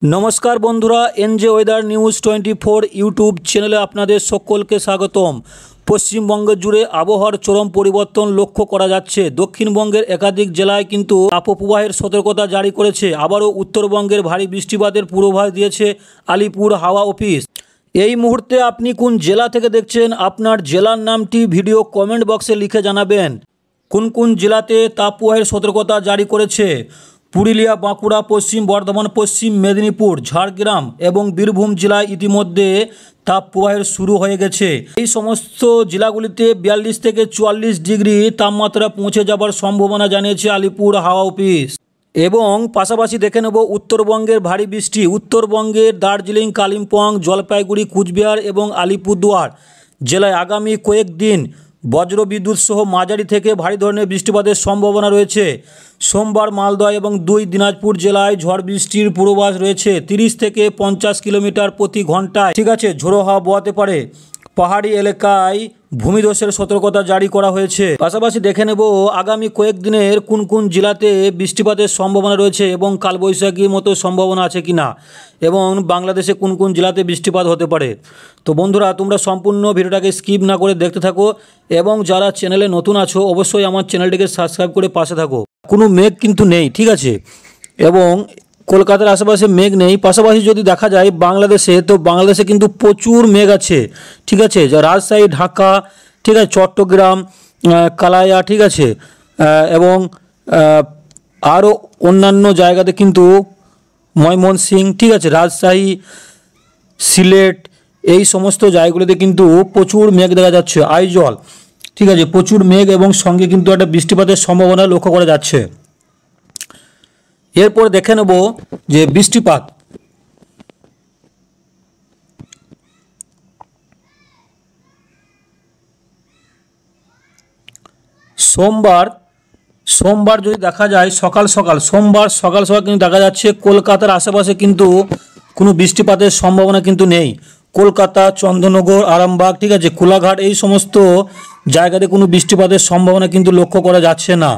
नमस्कार बंधुरा NJ weather निউজ 24 YouTube चैनले आपनादेर सकलके स्वागतम। पश्चिमबंग जुड़े आबहावार चरम परिवर्तन लक्ष्य करा जाच्छे। दक्षिणबंगेर एकाधिक जেলায় किन्तु तापप्रबाहेर सतर्कता जारी करेছে। आबारो उत्तरबंगेर भारी बृष्टिपातेर पूर्वाभास दिएছে आलिपुर हावा अफिस। এই মুহূর্তে আপনি কোন জেলা থেকে দেখছেন আপনার জেলার নামটি ভিডিও কমেন্ট বক্সে লিখে জানাবেন। কোন কোন জেলাতে তাপপ্রবাহের সতর্কতা জারি করেছে? পুরুলিয়া, বাঁকুড়া, পশ্চিম বর্ধমান, পশ্চিম মেদিনীপুর, ঝাড়গ্রাম এবং বীরভূম জেলায় ইতিমধ্যে তাপপ্রবাহের শুরু হয়ে গেছে। এই সমস্ত জেলাগুলিতে 42 থেকে 44 ডিগ্রি তাপমাত্রা পৌঁছে যাবার সম্ভাবনা জানিয়েছে আলিপুর হাওয়া অফিস। এবং পাশাপাশি দেখে নেব উত্তরবঙ্গের ভারী বৃষ্টি। উত্তরবঙ্গের দার্জিলিং, কালিম্পং, জলপাইগুড়ি, কুচবিহার এবং আলিপুরদুয়ার জেলায় আগামী কয়েকদিন বজ্রবিদ্যুৎ সহ মাঝারি থেকে ভারী ধরনের বৃষ্টিপাতের সম্ভাবনা রয়েছে। সোমবার মালদহ এবং 2 দিনাজপুর জেলায় ঝড় বৃষ্টির পূর্বাভাস রয়েছে। 30 থেকে 50 কিলোমিটার প্রতি ঘন্টায় ঠিক আছে ঝোড়ো হাওয়া বওয়াতে পারে। পাহাড়ি এলাকায় ভূমিধসের সতর্কতা জারি করা হয়েছে। পাশাপাশি দেখে নেব আগামী কয়েকদিনের কোন কোন জেলাতে বৃষ্টিপাতের সম্ভাবনা রয়েছে এবং কালবৈশাখীর মতো সম্ভাবনা আছে কিনা, এবং বাংলাদেশে কোন কোন জেলাতে বৃষ্টিপাত হতে পারে। তো বন্ধুরা, তোমরা সম্পূর্ণ ভিডিওটাকে স্কিপ না করে দেখতে থাকো এবং যারা চ্যানেলে নতুন আছো অবশ্যই আমার চ্যানেলটিকে সাবস্ক্রাইব করে পাশে থাকো। কোনো মেঘ কিন্তু নেই, ঠিক আছে, এবং কলকাতার আশেপাশে মেঘ নেই। পাশাপাশি যদি দেখা যায় বাংলাদেশে, তো বাংলাদেশে কিন্তু প্রচুর মেঘ আছে, ঠিক আছে, যা রাজশাহী, ঢাকা, ঠিক আছে, চট্টগ্রাম, কালাইয়া, ঠিক আছে, এবং আরও অন্যান্য জায়গাতে কিন্তু ময়মনসিংহ, ঠিক আছে, রাজশাহী, সিলেট, এই সমস্ত জায়গাগুলিতে কিন্তু প্রচুর মেঘ দেখা যাচ্ছে। আইজল, ঠিক আছে, প্রচুর মেঘ এবং সঙ্গে কিন্তু একটা বৃষ্টিপাতের সম্ভাবনা লক্ষ্য করা যাচ্ছে। এরপর দেখে নেব যে বৃষ্টিপাত। সোমবার যদি দেখা যায় সোমবার সকাল কিন্তু দেখা যাচ্ছে কলকাতার আশেপাশে কিন্তু কোনো বৃষ্টিপাতের সম্ভাবনা কিন্তু নেই। কলকাতা, চন্দননগর, আরামবাগ, ঠিক আছে, কোলাঘাট, এই সমস্ত জায়গাতে কোনো বৃষ্টিপাতের সম্ভাবনা কিন্তু লক্ষ্য করা যাচ্ছে না।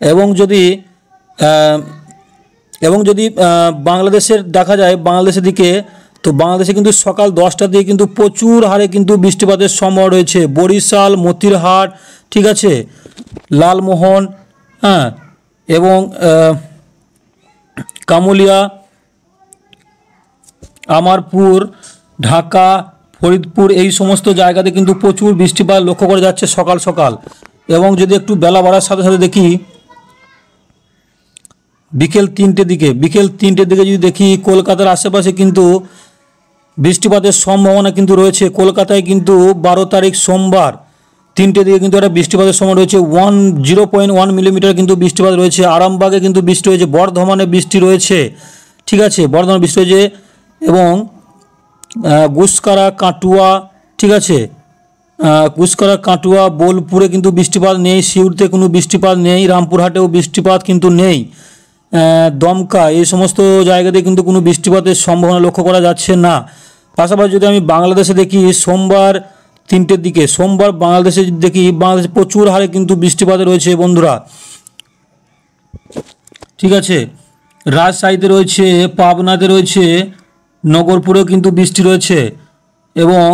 এবং যদি বাংলাদেশের দেখা যায়, বাংলাদেশের দিকে, তো বাংলাদেশে কিন্তু সকাল 10টার দিকে কিন্তু প্রচুর হারে কিন্তু বৃষ্টিপাতের সম্ভাবনা রয়েছে। বরিশাল, মতিরহাট, ঠিক আছে, লালমোহন, হ্যাঁ, এবং কামুলিয়া, আমারপুর, ঢাকা, ফরিদপুর, এই সমস্ত জায়গাতে কিন্তু প্রচুর বৃষ্টিপাত লক্ষ্য করা যাচ্ছে সকাল। এবং যদি একটু বেলা বাড়ার সাথে সাথে দেখি বিকেল 3টের দিকে যদি দেখি কলকাতার আশেপাশে কিন্তু বৃষ্টিপাতের সম্ভাবনা কিন্তু রয়েছে। কলকাতায় কিন্তু 12 তারিখ সোমবার 3টের দিকে কিন্তু একটা বৃষ্টিপাতের সম্ভাবনা রয়েছে। 0.1 মিলিমিটার কিন্তু বৃষ্টিপাত রয়েছে। আরামবাগে কিন্তু বৃষ্টি রয়েছে। বর্ধমানে বৃষ্টি রয়েছে, ঠিক আছে, বর্ধমানে বৃষ্টি রয়েছে। এবং গুসকারা, কাটুয়া, ঠিক আছে, গুসকারা, কাটুয়া, বোলপুরে কিন্তু বৃষ্টিপাত নেই। সিউড়িতে কোনো বৃষ্টিপাত নেই। রামপুরহাটেও বৃষ্টিপাত কিন্তু নেই। দমকা, এই সমস্ত জায়গাতে কিন্তু কোনো বৃষ্টিপাতের সম্ভাবনা লক্ষ্য করা যাচ্ছে না। পাশাপাশি যদি আমি বাংলাদেশে দেখি সোমবার 3টের দিকে, বাংলাদেশে দেখি, বাংলাদেশে প্রচুর হারে কিন্তু বৃষ্টিপাত রয়েছে বন্ধুরা, ঠিক আছে, রাজশাহীতে রয়েছে, পাবনাতে রয়েছে, নগরপুরেও কিন্তু বৃষ্টি রয়েছে, এবং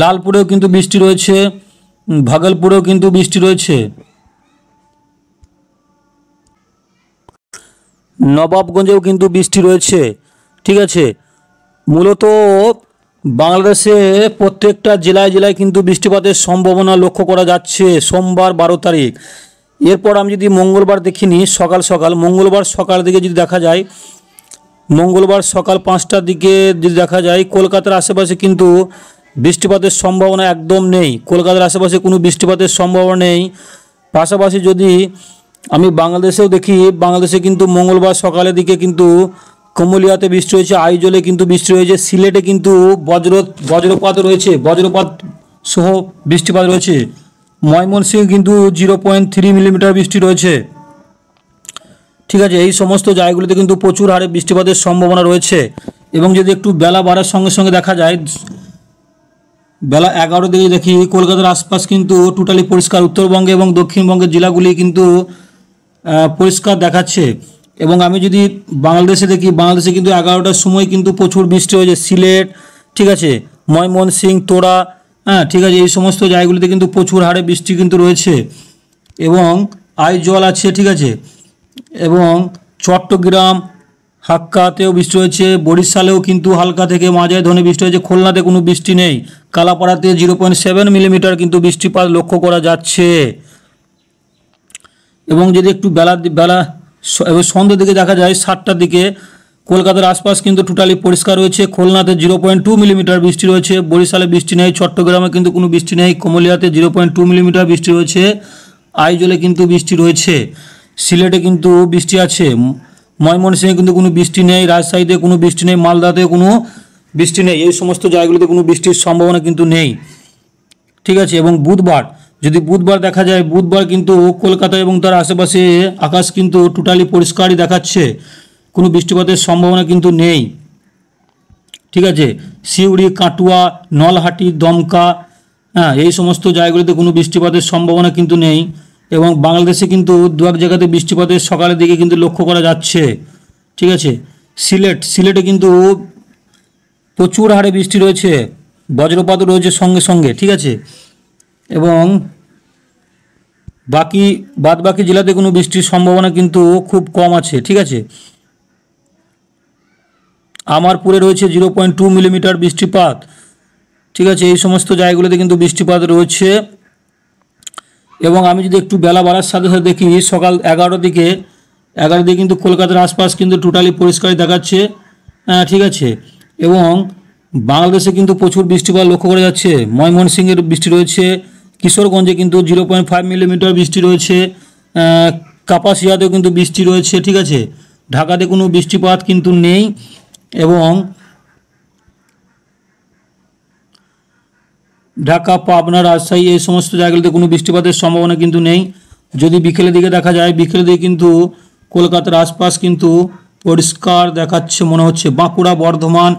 লালপুরেও কিন্তু বৃষ্টি রয়েছে, ভাগলপুরেও কিন্তু বৃষ্টি রয়েছে, নবাবগঞ্জেও কিন্তু বৃষ্টি রয়েছে, ঠিক আছে। মূলত বাংলাদেশে প্রত্যেকটা জেলায় কিন্তু বৃষ্টিপাতের সম্ভাবনা লক্ষ্য করা যাচ্ছে সোমবার 12 তারিখ। এরপর আমি যদি মঙ্গলবার দেখিনি মঙ্গলবার সকাল দিকে যদি দেখা যায়, মঙ্গলবার সকাল 5টার দিকে যদি দেখা যায় কলকাতার আশেপাশে কিন্তু বৃষ্টিপাতের সম্ভাবনা একদম নেই। কলকাতার আশেপাশে কোনো বৃষ্টিপাতের সম্ভাবনা নেই। পাশাপাশি যদি আমি বাংলাদেশেও দেখি, বাংলাদেশে কিন্তু মঙ্গলবার সকালের দিকে কিন্তু কমলিয়াতে বৃষ্টি রয়েছে, আইজলে কিন্তু বৃষ্টি রয়েছে, সিলেটে কিন্তু বজ্রপাত রয়েছে, বজ্রপাত সহ বৃষ্টিপাত রয়েছে। ময়মনসিংহ কিন্তু 0.3 মিলিমিটার বৃষ্টি রয়েছে, ঠিক আছে। এই সমস্ত জায়গাগুলিতে কিন্তু প্রচুর হারে বৃষ্টিপাতের সম্ভাবনা রয়েছে। এবং যদি একটু বেলা বাড়ার সঙ্গে দেখা যায়, বেলা 11 দিকে দেখি কলকাতার আশপাশ কিন্তু টোটালি পরিষ্কার। উত্তরবঙ্গে এবং দক্ষিণবঙ্গের জেলাগুলি কিন্তু পরিষ্কার দেখাচ্ছে। এবং আমি যদি বাংলাদেশে দেখি, বাংলাদেশে কিন্তু 11টার সময় কিন্তু প্রচুর বৃষ্টি হয়েছে। সিলেট, ঠিক আছে, ময়মনসিংহ, তোরা, হ্যাঁ ঠিক আছে, এই সমস্ত জায়গাগুলিতে কিন্তু প্রচুর হারে বৃষ্টি কিন্তু রয়েছে। এবং আইজল আছে, ঠিক আছে, এবং চট্টগ্রাম, হাক্কাতেও বৃষ্টি হয়েছে। বরিশালেও কিন্তু হালকা থেকে মাঝারি ধরনের বৃষ্টি হয়েছে। খুলনাতে কোনো বৃষ্টি নেই। কালাপাড়াতে 0.7 মিলিমিটার কিন্তু বৃষ্টিপাত লক্ষ্য করা যাচ্ছে। এবং যদি একটু সন্ধ্যের দিকে দেখা যায় 7টার দিকে, কলকাতার আশপাশ কিন্তু টোটালি পরিষ্কার রয়েছে। খুলনাতে 0.2 মিলিমিটার বৃষ্টি রয়েছে। বরিশালে বৃষ্টি নেই। চট্টগ্রামে কিন্তু কোনো বৃষ্টি নেই। কমলিয়াতে 0.2 মিলিমিটার বৃষ্টি রয়েছে। আইজলে কিন্তু বৃষ্টি রয়েছে। সিলেটে কিন্তু বৃষ্টি আছে। ময়মনসিংহে কিন্তু কোনো বৃষ্টি নেই। রাজশাহীতে কোনো বৃষ্টি নেই। মালদাতে কোনো বৃষ্টি নেই। এই সমস্ত জায়গাগুলিতে কোনো বৃষ্টির সম্ভাবনা কিন্তু নেই, ঠিক আছে। এবং যদি বুধবার দেখা যায়, বুধবার কিন্তু কলকাতা এবং তার আশেপাশে আকাশ কিন্তু টোটালি পরিষ্কারই দেখাচ্ছে। কোনো বৃষ্টিপাতের সম্ভাবনা কিন্তু নেই, ঠিক আছে। সিউড়ি, কাটুয়া, নলহাটি, দমকা, হ্যাঁ এই সমস্ত জায়গাগুলিতে কোনো বৃষ্টিপাতের সম্ভাবনা কিন্তু নেই। এবং বাংলাদেশে কিন্তু দু এক জায়গাতে বৃষ্টিপাতের সকালের দিকে কিন্তু লক্ষ্য করা যাচ্ছে, ঠিক আছে। সিলেটে কিন্তু প্রচুর হারে বৃষ্টি রয়েছে। বজ্রপাতও রয়েছে সঙ্গে সঙ্গে, ঠিক আছে। এবং বাকি জেলাতে কোনো বৃষ্টির সম্ভাবনা কিন্তু খুব কম আছে, ঠিক আছে। আমারপুরে রয়েছে 0.2 মিলিমিটার বৃষ্টিপাত, ঠিক আছে। এই সমস্ত জায়গাগুলোতে কিন্তু বৃষ্টিপাত রয়েছে। এবং আমি যদি একটু বেলা বাড়ার সাথে সাথে দেখি, সকাল 11টার দিকে কিন্তু কলকাতার আশপাশ কিন্তু টোটালি পরিষ্কারই দেখাচ্ছে, ঠিক আছে। এবং বাংলাদেশে কিন্তু প্রচুর বৃষ্টিপাত লক্ষ্য করা যাচ্ছে। ময়মনসিংহের বৃষ্টি রয়েছে। কিশোরগঞ্জে কিন্তু 0.5 মিলিমিটার বৃষ্টি রয়েছে। কাপাসিয়াতেও কিন্তু বৃষ্টি রয়েছে, ঠিক আছে। ঢাকাতে কোনো বৃষ্টিপাত কিন্তু নেই। এবং ঢাকা, পাবনা, রাজশাহী এই সমস্ত জায়গাগুলিতে কোনো বৃষ্টিপাতের সম্ভাবনা কিন্তু নেই। যদি বিকেলের দিকে দেখা যায়, বিকেলের দিকে কিন্তু কলকাতার আশপাশ কিন্তু পরিষ্কার দেখাচ্ছে মনে হচ্ছে। বাঁকুড়া, বর্ধমান,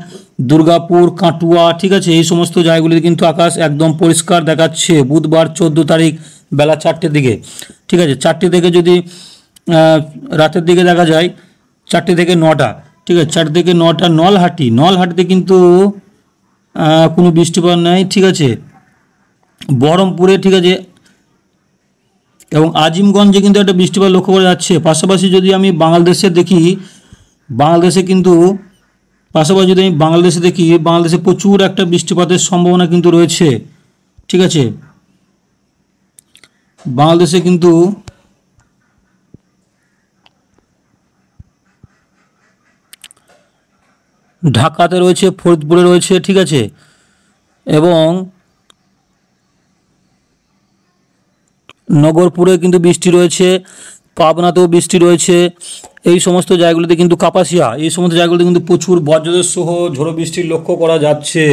দুর্গাপুর, কাটুয়া, ঠিক আছে, এই সমস্ত জায়গাগুলিতে কিন্তু আকাশ একদম পরিষ্কার দেখাচ্ছে বুধবার 14 তারিখ বেলা 4টের দিকে, ঠিক আছে। 4টে থেকে যদি রাতের দিকে দেখা যায় 4টে থেকে 9টা, ঠিক আছে, 4টে থেকে 9টা। নলহাটিতে কিন্তু কোনো বৃষ্টিপাত নেই, ঠিক আছে। বহরমপুরে, ঠিক আছে, এবং আজিমগঞ্জে কিন্তু একটা বৃষ্টিপাত লক্ষ্য করা যাচ্ছে। পাশাপাশি যদি আমি বাংলাদেশে দেখি, বাংলাদেশে প্রচুর একটা বৃষ্টিপাতের সম্ভাবনা কিন্তু রয়েছে, ঠিক আছে। বাংলাদেশে কিন্তু ঢাকাতে রয়েছে, ফরিদপুরে রয়েছে, ঠিক আছে। এবং নগরপুরে কিন্তু বৃষ্টি রয়েছে। পাবনাতেও বৃষ্টি রয়েছে। এই সমস্ত জায়গাগুলিতে কিন্তু কাপাসিয়া, এই সমস্ত জায়গাগুলিতে কিন্তু প্রচুর বজ্রধর সহ ঝোড়ো বৃষ্টির লক্ষ্য করা যাচ্ছে।